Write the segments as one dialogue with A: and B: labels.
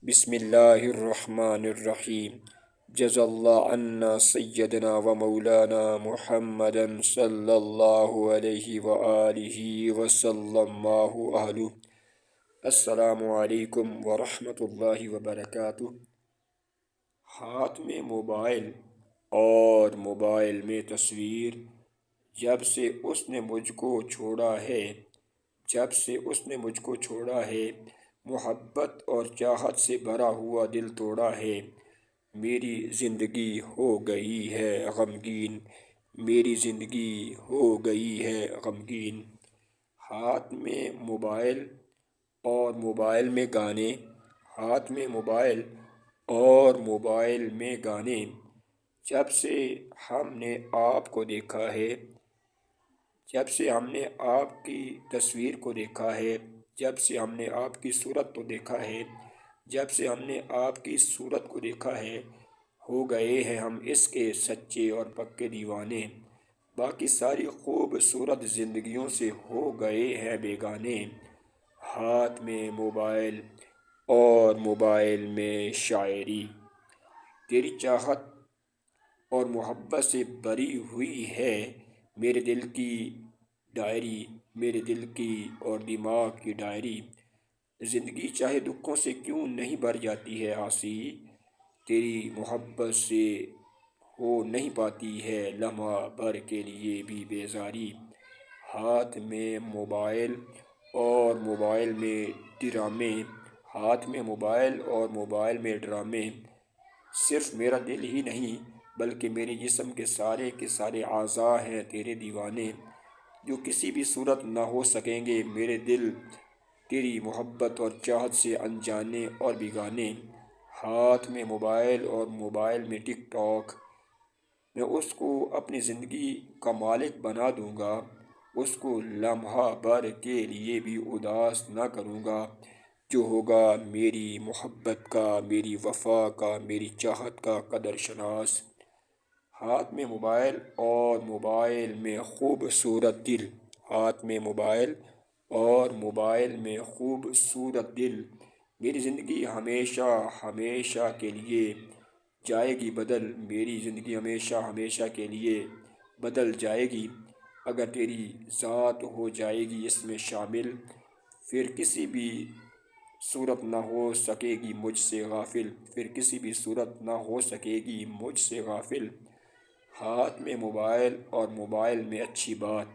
A: بسم اللہ الرحمن الرحیم۔ جزا اللہ عنا سیدنا و مولانا محمدا صلی اللہ علیہ وآلہ وسلم اہلہ۔ السلام علیکم ورحمۃ اللہ وبرکاتہ۔ ہاتھ میں موبائل اور موبائل میں تصویر، جب سے اس نے مجھ کو چھوڑا ہے، جب سے اس نے مجھ کو چھوڑا ہے، محبت اور چاہت سے بھرا ہوا دل توڑا ہے۔ میری زندگی ہو گئی ہے غمگین، میری زندگی ہو گئی ہے غمگین۔ ہاتھ میں موبائل اور موبائل میں گانے، ہاتھ میں موبائل اور موبائل میں گانے، جب سے ہم نے آپ کو دیکھا ہے، جب سے ہم نے آپ کی تصویر کو دیکھا ہے، جب سے ہم نے آپ کی صورت کو دیکھا ہے، جب سے ہم نے آپ کی صورت کو دیکھا ہے، ہو گئے ہیں ہم اس کے سچے اور پکے دیوانے۔ باقی ساری خوبصورت زندگیوں سے ہو گئے ہیں بیگانے۔ ہاتھ میں موبائل اور موبائل میں شاعری، تیری چاہت اور محبت سے بھری ہوئی ہے میرے دل کی ڈائری، میرے دل کی اور دماغ کی ڈائری۔ زندگی چاہے دکھوں سے کیوں نہیں بھر جاتی ہے آسی، تیری محبت سے ہو نہیں پاتی ہے لمحہ بھر کے لیے بھی بیزاری۔ ہاتھ میں موبائل اور موبائل میں ڈرامے، ہاتھ میں موبائل اور موبائل میں ڈرامے، صرف میرا دل ہی نہیں بلکہ میرے جسم کے سارے اعضاء ہیں تیرے دیوانے، جو کسی بھی صورت نہ ہو سکیں گے میرے دل تیری محبت اور چاہت سے انجانے اور بیگانے۔ ہاتھ میں موبائل اور موبائل میں ٹک ٹاک، میں اس کو اپنی زندگی کا مالک بنا دوں گا، اس کو لمحہ بھر کے لیے بھی اداس نہ کروں گا، جو ہوگا میری محبت کا، میری وفا کا، میری چاہت کا قدر شناس۔ ہاتھ میں موبائل اور موبائل میں خوبصورت دل، ہاتھ میں موبائل اور موبائل میں خوبصورت دل، میری زندگی ہمیشہ ہمیشہ کے لیے جائے گی بدل، میری زندگی ہمیشہ ہمیشہ کے لیے بدل جائے گی اگر تیری ذات ہو جائے گی اس میں شامل، پھر کسی بھی صورت نہ ہو سکے گی مجھ سے غافل، پھر کسی بھی صورت نہ ہو سکے گی مجھ سے غافل۔ ہاتھ میں موبائل اور موبائل میں اچھی بات،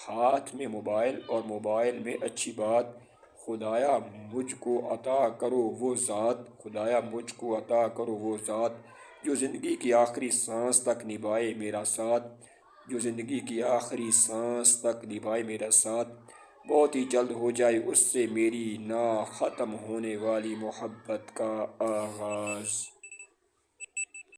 A: ہاتھ میں موبائل اور موبائل میں اچھی بات، خدایا مجھ کو عطا کرو وہ ذات، خدایا مجھ کو عطا کرو وہ ذات، جو زندگی کی آخری سانس تک نبھائے میرا ساتھ، جو زندگی کی آخری سانس تک نبھائے میرا ساتھ۔ بہت ہی جلد ہو جائے اس سے میری نہ ختم ہونے والی محبت کا آغاز۔